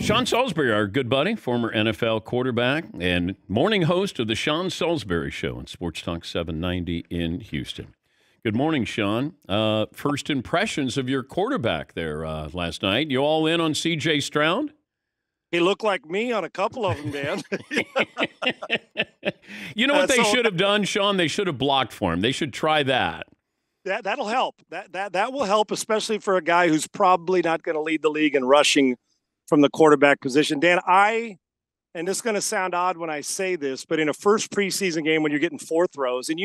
Sean Salisbury, our good buddy, former NFL quarterback and morning host of the Sean Salisbury Show on Sports Talk 790 in Houston. Good morning, Sean. First impressions of your quarterback there last night. You all in on C.J. Stroud? He looked like me on a couple of them, Dan. You know what they should have done, Sean? They should have blocked for him. They should try that. That'll help. That will help, especially for a guy who's probably not going to lead the league in rushing from the quarterback position. Dan, and this is going to sound odd when I say this, but in a first preseason game when you're getting four throws, and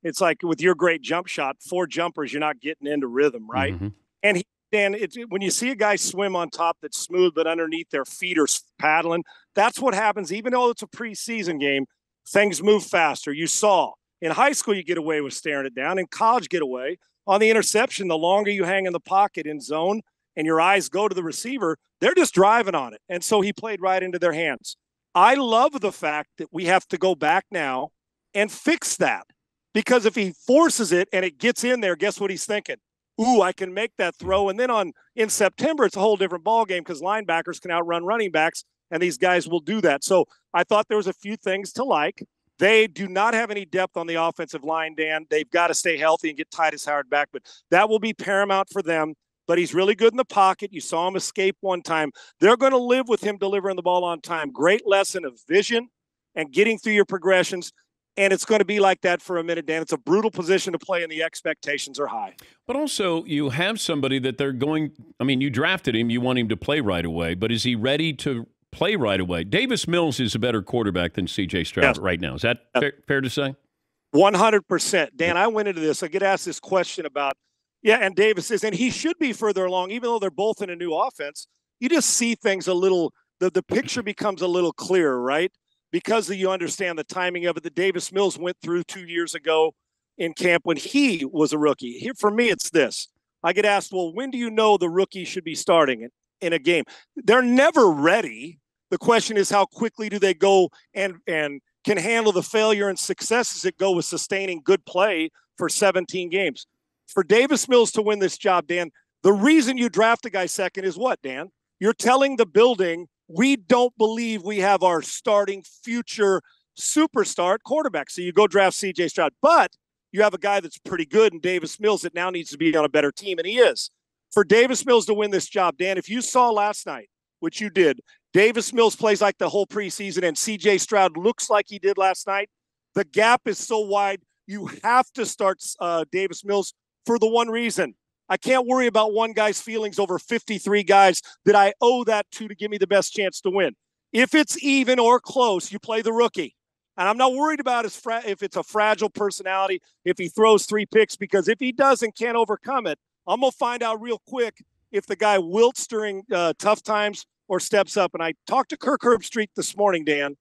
it's like with your great jump shot, four jumpers, you're not getting into rhythm, right? Mm-hmm. And Dan, when you see a guy swim on top that's smooth, but underneath their feet are paddling, that's what happens. Even though it's a preseason game, things move faster. You saw in high school, you get away with staring it down. In college, get away. On the interception, the longer you hang in the pocket in zone and your eyes go to the receiver, they're just driving on it. And so he played right into their hands. I love the fact that we have to go back now and fix that. Because if he forces it and it gets in there, guess what he's thinking? Ooh, I can make that throw. And then in September, it's a whole different ballgame because linebackers can outrun running backs, and these guys will do that. So I thought there was a few things to like. They do not have any depth on the offensive line, Dan. They've got to stay healthy and get Titus Howard back, but that will be paramount for them. But he's really good in the pocket. You saw him escape one time. They're going to live with him delivering the ball on time. Great lesson of vision and getting through your progressions. And it's going to be like that for a minute, Dan. It's a brutal position to play, and the expectations are high. But also, you have somebody that they're going – I mean, you drafted him. You want him to play right away. But is he ready to play right away? Davis Mills is a better quarterback than C.J. Stroud right now. Is that fair to say? 100%. Dan, I went into this. I get asked this question about – and Davis is – and he should be further along, even though they're both in a new offense. You just see things a little – the picture becomes a little clearer, right? Because you understand the timing of it that Davis Mills went through 2 years ago in camp when he was a rookie. Here, for me, it's this. I get asked, well, when do you know the rookie should be starting in a game? They're never ready. The question is how quickly do they go and can handle the failure and successes that go with sustaining good play for 17 games. For Davis Mills to win this job, Dan, the reason you draft a guy second is what, Dan? You're telling the building, we don't believe we have our starting future superstar at quarterback. So you go draft C.J. Stroud. But you have a guy that's pretty good in Davis Mills that now needs to be on a better team, and he is. For Davis Mills to win this job, Dan, if you saw last night, which you did, Davis Mills plays like the whole preseason, and C.J. Stroud looks like he did last night. The gap is so wide, you have to start Davis Mills for the one reason. I can't worry about one guy's feelings over 53 guys that I owe that to give me the best chance to win. If it's even or close, you play the rookie. And I'm not worried about if it's a fragile personality, if he throws 3 picks, because if he doesn't, can't overcome it, I'm going to find out real quick if the guy wilts during tough times or steps up. And I talked to Kirk Herbstreit this morning, Dan,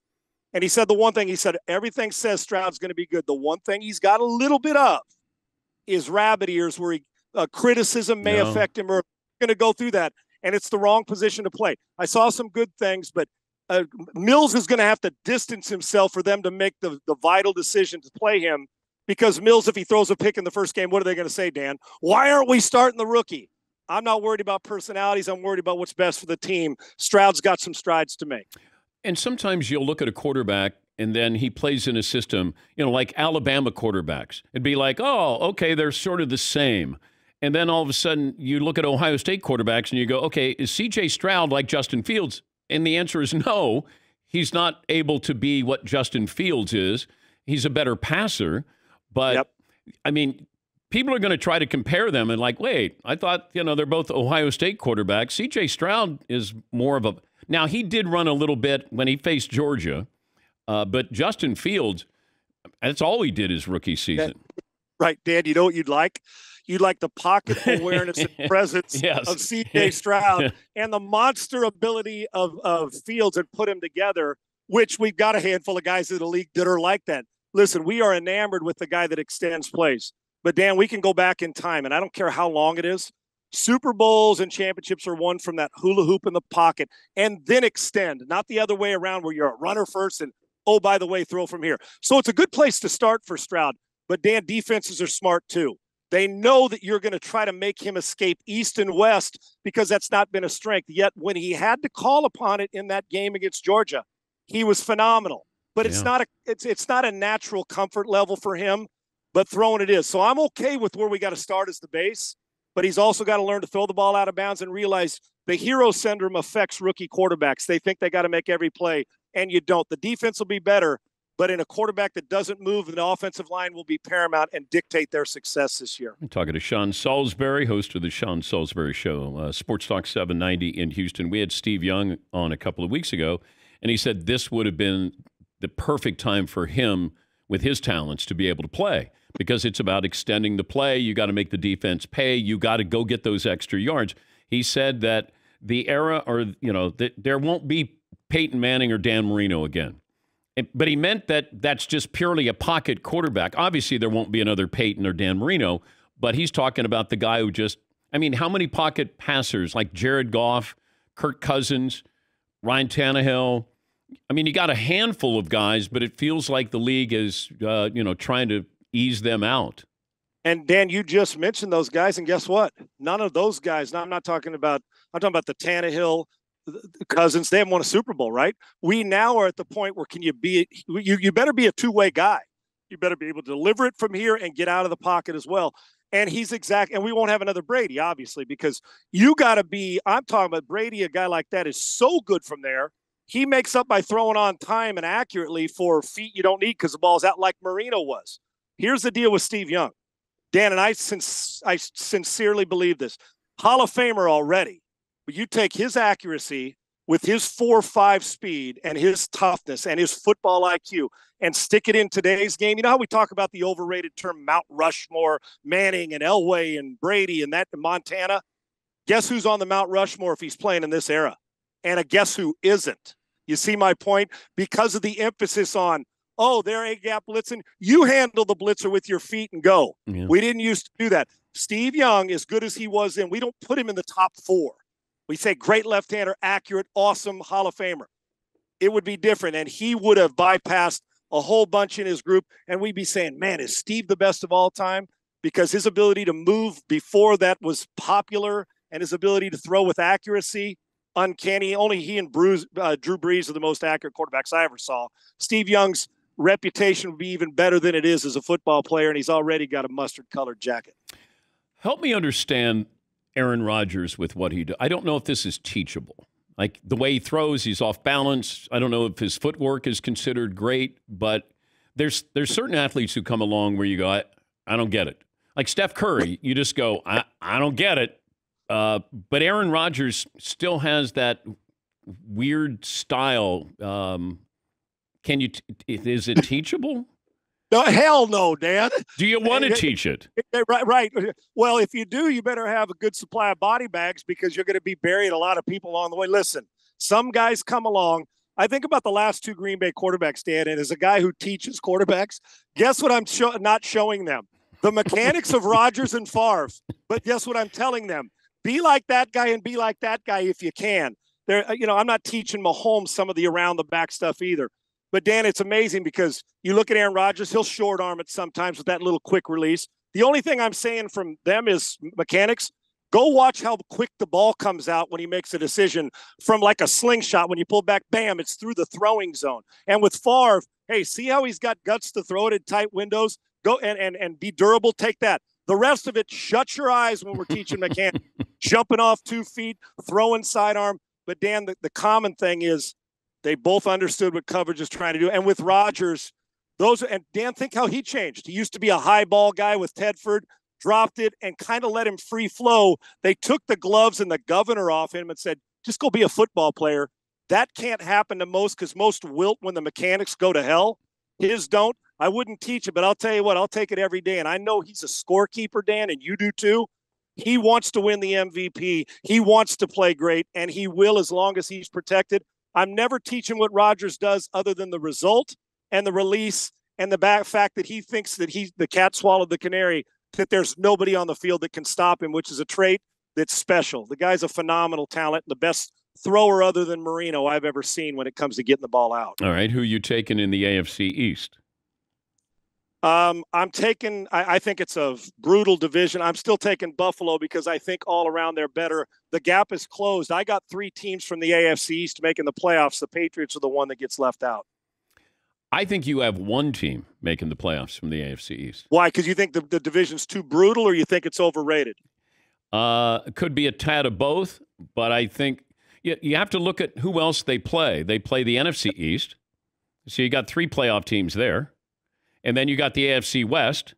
and he said the one thing, he said, everything says Stroud's going to be good. The one thing he's got a little bit of is rabbit ears where criticism may affect him, or going to go through that, and it's the wrong position to play. I saw some good things, but Mills is going to have to distance himself for them to make the vital decision to play him, because Mills, if he throws a pick in the first game, what are they going to say, Dan? Why aren't we starting the rookie? I'm not worried about personalities. I'm worried about what's best for the team. Stroud's got some strides to make. And sometimes you'll look at a quarterback and then he plays in a system, like Alabama quarterbacks. It'd be like, oh, okay, they're sort of the same. And then all of a sudden, you look at Ohio State quarterbacks and you go, okay, is C.J. Stroud like Justin Fields? And the answer is no. He's not able to be what Justin Fields is. He's a better passer. But, I mean, people are going to try to compare them and like, wait, I thought, they're both Ohio State quarterbacks. C.J. Stroud is more of a – now, he did run a little bit when he faced Georgia. But Justin Fields, that's all he did his rookie season. Right, Dan, you know what you'd like? You'd like the pocket awareness and presence of C.J. Stroud and the monster ability of Fields and put him together, which we've got a handful of guys in the league that are like that. Listen, we are enamored with the guy that extends plays. But, Dan, we can go back in time, and I don't care how long it is. Super Bowls and championships are won from that hula hoop in the pocket and then extend, not the other way around where you're a runner first and, oh, by the way, throw from here. So it's a good place to start for Stroud. But, Dan, defenses are smart too. They know that you're going to try to make him escape east and west because that's not been a strength. Yet when he had to call upon it in that game against Georgia, he was phenomenal. But it's not a natural comfort level for him, but throwing it is. So I'm okay with where we got to start as the base, but he's also got to learn to throw the ball out of bounds and realize the hero syndrome affects rookie quarterbacks. They think they got to make every play, and you don't. The defense will be better, but in a quarterback that doesn't move, the offensive line will be paramount and dictate their success this year. I'm talking to Sean Salisbury, host of the Sean Salisbury Show, Sports Talk 790 in Houston. We had Steve Young on a couple of weeks ago, and he said this would have been the perfect time for him with his talents to be able to play because it's about extending the play. You got to make the defense pay. You got to go get those extra yards. He said that the era that there won't be Peyton Manning or Dan Marino again. But he meant that that's just purely a pocket quarterback. Obviously, there won't be another Peyton or Dan Marino, but he's talking about the guy who how many pocket passers like Jared Goff, Kirk Cousins, Ryan Tannehill? You got a handful of guys, but it feels like the league is, trying to ease them out. And Dan, you just mentioned those guys, and guess what? None of those guys. Now, I'm talking about the Tannehill, the Cousins. They haven't won a Super Bowl, right? We now are at the point where you better be a two-way guy. You better be able to deliver it from here and get out of the pocket as well. And and we won't have another Brady, obviously, because you got to be. I'm talking about Brady. A guy like that is so good from there. He makes up by throwing on time and accurately for feet you don't need because the ball's out like Marino was. Here's the deal with Steve Young. Dan, and I sincerely believe this. Hall of Famer already. But you take his accuracy with his 4.5 speed and his toughness and his football IQ and stick it in today's game. You know how we talk about the overrated term Mount Rushmore, Manning and Elway and Brady and that in Montana? Guess who's on the Mount Rushmore if he's playing in this era? And guess who isn't? You see my point? Because of the emphasis on, they're A-gap blitzing. You handle the blitzer with your feet and go. Yeah. We didn't used to do that. Steve Young, as good as he was we don't put him in the top 4. We say great left-hander, accurate, awesome, Hall of Famer. It would be different, and he would have bypassed a whole bunch in his group, and we'd be saying, man, is Steve the best of all time? Because his ability to move before that was popular, and his ability to throw with accuracy, uncanny. Only he and Drew Brees are the most accurate quarterbacks I ever saw. Steve Young's reputation would be even better than it is as a football player, and he's already got a mustard-colored jacket. Help me understand Aaron Rodgers with what he does. I don't know if this is teachable. Like the way he throws, he's off balance. I don't know if his footwork is considered great, but there's certain athletes who come along where you go, I don't get it. Like Steph Curry, you just go, I don't get it. But Aaron Rodgers still has that weird style. Is it teachable? No, hell no, Dan. Do you want to teach it? Right. Well, if you do, you better have a good supply of body bags because you're going to be burying a lot of people along the way. Listen, some guys come along. I think about the last 2 Green Bay quarterbacks, Dan, and as a guy who teaches quarterbacks, guess what I'm not showing them? The mechanics of Rodgers and Favre. But guess what I'm telling them? Be like that guy and be like that guy if you can. I'm not teaching Mahomes some of the around the back stuff either. But, Dan, it's amazing because you look at Aaron Rodgers, he'll short arm it sometimes with that little quick release. The only thing I'm saying from them is mechanics. Go watch how quick the ball comes out when he makes a decision from like a slingshot. When you pull back, bam, it's through the throwing zone. And with Favre, hey, see how he's got guts to throw it in tight windows? Go and be durable. Take that. The rest of it, shut your eyes when we're teaching mechanics. Jumping off 2 feet, throwing sidearm. But, Dan, the common thing is, they both understood what coverage is trying to do. And with Rodgers, and Dan, think how he changed. He used to be a high ball guy with Tedford, dropped it, and kind of let him free flow. They took the gloves and the governor off him and said, just go be a football player. That can't happen to most because most wilt when the mechanics go to hell. His don't. I wouldn't teach it, but I'll tell you what, I'll take it every day. And I know he's a scorekeeper, Dan, and you do too. He wants to win the MVP. He wants to play great, and he will as long as he's protected. I'm never teaching what Rodgers does other than the result and the release and the fact that he thinks that the cat swallowed the canary, that there's nobody on the field that can stop him, which is a trait that's special. The guy's a phenomenal talent, the best thrower other than Marino I've ever seen when it comes to getting the ball out. All right, who you taking in the AFC East? I'm taking. I think it's a brutal division. I'm still taking Buffalo because I think all around they're better. The gap is closed. I got 3 teams from the AFC East making the playoffs. The Patriots are the one that gets left out. I think you have 1 team making the playoffs from the AFC East. Why? Because you think the division's too brutal, or you think it's overrated? It could be a tad of both, but I think you have to look at who else they play. They play the NFC East, so you got 3 playoff teams there. And then you got the AFC West.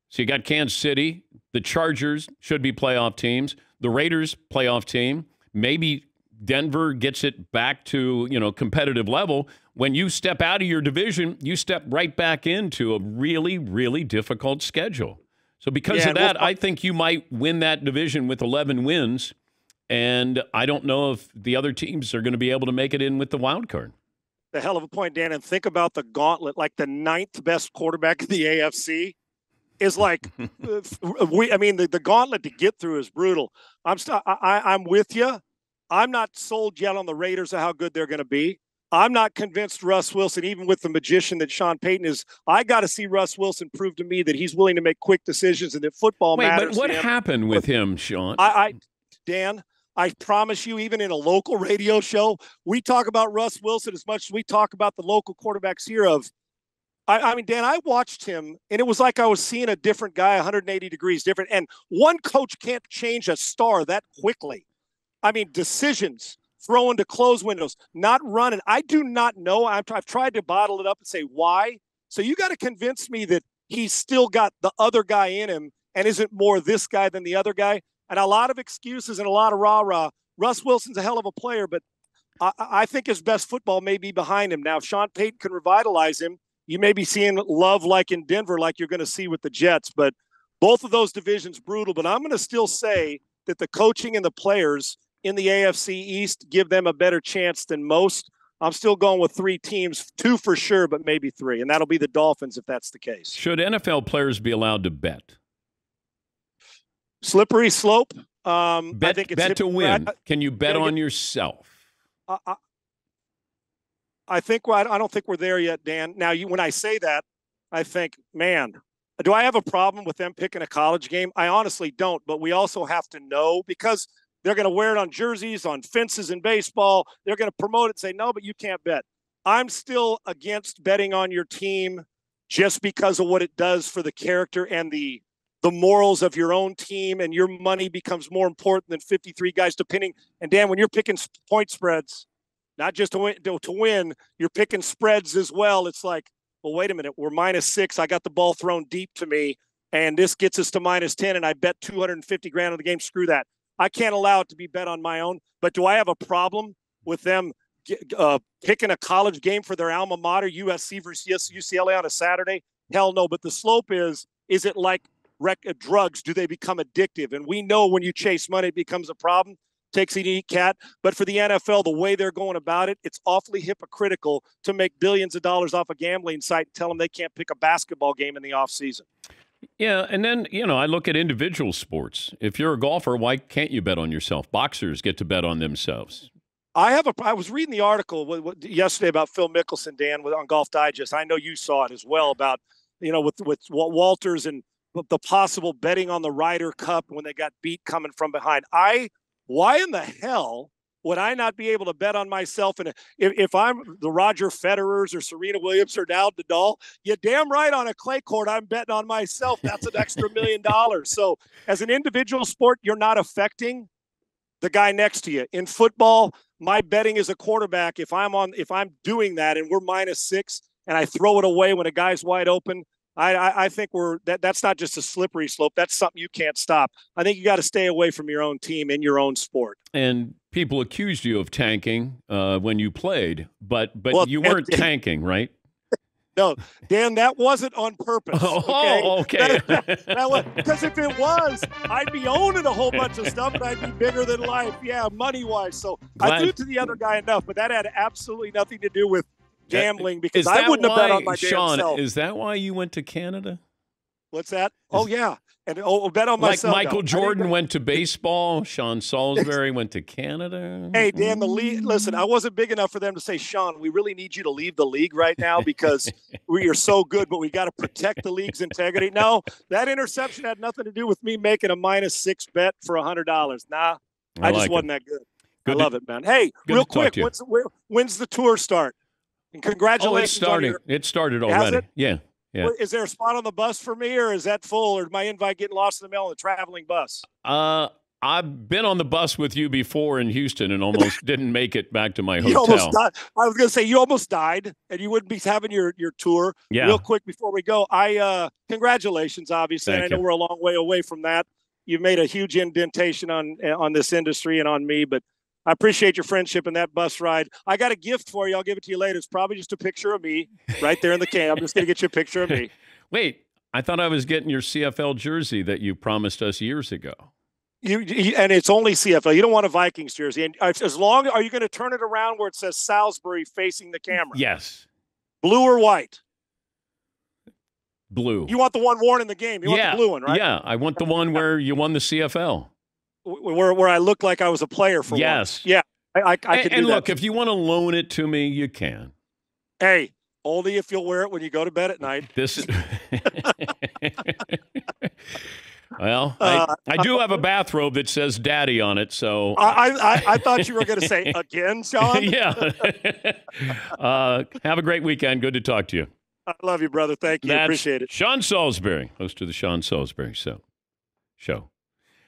So you got Kansas City. The Chargers should be playoff teams. The Raiders, playoff team. Maybe Denver gets it back to, competitive level. When you step out of your division, you step right back into a really, really difficult schedule. So because of that, I think you might win that division with 11 wins. And I don't know if the other teams are going to be able to make it in with the wild card. The hell of a point, Dan. And think about the gauntlet. Like the 9th best quarterback in the AFC is like, the gauntlet to get through is brutal. I'm with you. I'm not sold yet on the Raiders of how good they're going to be. I'm not convinced Russ Wilson, even with the magician that Sean Payton is. I got to see Russ Wilson prove to me that he's willing to make quick decisions and that football matters. But what happened with him, Sean? Dan, I promise you, even in a local radio show, we talk about Russ Wilson as much as we talk about the local quarterbacks here. Dan, I watched him, and it was like I was seeing a different guy, 180 degrees different. And one coach can't change a star that quickly. Decisions, throwing to close windows, not running. I do not know. I've tried to bottle it up and say why. So you got to convince me that he's still got the other guy in him and isn't more this guy than the other guy. And a lot of excuses and a lot of rah-rah. Russ Wilson's a hell of a player, but I think his best football may be behind him. Now, if Sean Payton can revitalize him, you may be seeing love like in Denver, like you're going to see with the Jets. But both of those divisions brutal. But I'm going to still say that the coaching and the players in the AFC East give them a better chance than most. I'm still going with 3 teams, 2 for sure, but maybe 3. And that'll be the Dolphins if that's the case. Should NFL players be allowed to bet? Slippery slope. Bet to win. Can you bet on yourself? I don't think we're there yet, Dan. Now, when I say that, I think, man, do I have a problem with them picking a college game? I honestly don't, but we also have to know because they're going to wear it on jerseys, on fences in baseball. They're going to promote it and say, no, but you can't bet. I'm still against betting on your team just because of what it does for the character and the morals of your own team, and your money becomes more important than 53 guys depending. And Dan, when you're picking point spreads, not just to win, you're picking spreads as well. It's like, well, wait a minute, we're -6. I got the ball thrown deep to me, and this gets us to -10, and I bet 250 grand on the game. Screw that. I can't allow it to be bet on my own. But do I have a problem with them picking a college game for their alma mater, USC versus UCLA on a Saturday? Hell no. But the slope is it like drugs? Do they become addictive? And we know when you chase money, it becomes a problem. Takes it to eat cat. But for the NFL, the way they're going about it, it's awfully hypocritical to make billions of dollars off a gambling site and tell them they can't pick a basketball game in the offseason. Yeah, and then, I look at individual sports. If you're a golfer, why can't you bet on yourself? Boxers get to bet on themselves. I was reading the article yesterday about Phil Mickelson, Dan, on Golf Digest. I know you saw it as well about, with Walters and the possible betting on the Ryder Cup when they got beat coming from behind. Why in the hell would I not be able to bet on myself? And if I'm the Roger Federers or Serena Williams or now Nadal, you're damn right on a clay court, I'm betting on myself. That's an extra $1 million. So as an individual sport, you're not affecting the guy next to you. In football, my betting as a quarterback, if I'm doing that and we're -6 and I throw it away when a guy's wide open, I think that's not just a slippery slope. That's something you can't stop. I think you got to stay away from your own team in your own sport. And people accused you of tanking when you played, but you weren't tanking, right? No, Dan, that wasn't on purpose. Okay. Because if it was, I'd be owning a whole bunch of stuff and I'd be bigger than life. Yeah, money-wise. So I threw to the other guy enough, but that had absolutely nothing to do with gambling because I wouldn't have bet on my damn self. Is that why you went to Canada? What's that? Oh, yeah. And bet on Like myself. Michael Jordan went to baseball, Sean Salisbury went to Canada. Hey, Dan, the league. Listen, I wasn't big enough for them to say, Sean, we really need you to leave the league right now because we are so good, but we got to protect the league's integrity. No, that interception had nothing to do with me making a -6 bet for $100. Nah, I just wasn't that good. I love it, man. Hey, real quick, when's the tour start? And congratulations. Oh, it's starting. It started already. Yeah. Yeah. Is there a spot on the bus for me, or is that full, or my invite getting lost in the mail on the traveling bus? I've been on the bus with you before in Houston and almost didn't make it back to my hotel. You almost died. I was going to say you almost died, and you wouldn't be having your tour. Yeah. Real quick before we go, congratulations, obviously. Thank and I know you. we're a long way away from that. You've made a huge indentation on this industry and on me, but I appreciate your friendship and that bus ride. I got a gift for you. I'll give it to you later. It's probably just a picture of me right there in the cam. I'm just going to get you a picture of me. Wait, I thought I was getting your CFL jersey that you promised us years ago. And it's only CFL. You don't want a Vikings jersey. And are you going to turn it around where it says Salisbury facing the camera? Yes. Blue or white? Blue. You want the one worn in the game. You want the blue one, right? Yeah, I want the one where you won the CFL. Where I looked like I was a player for yes. once. Yeah, I can do that. And look, if you want to loan it to me, you can. Hey, only if you'll wear it when you go to bed at night. This is well, I do have a bathrobe that says "Daddy" on it, so I thought you were going to say again, Sean. Yeah. Have a great weekend. Good to talk to you. I love you, brother. Thank you. Appreciate it. Sean Salisbury, host of the Sean Salisbury Show.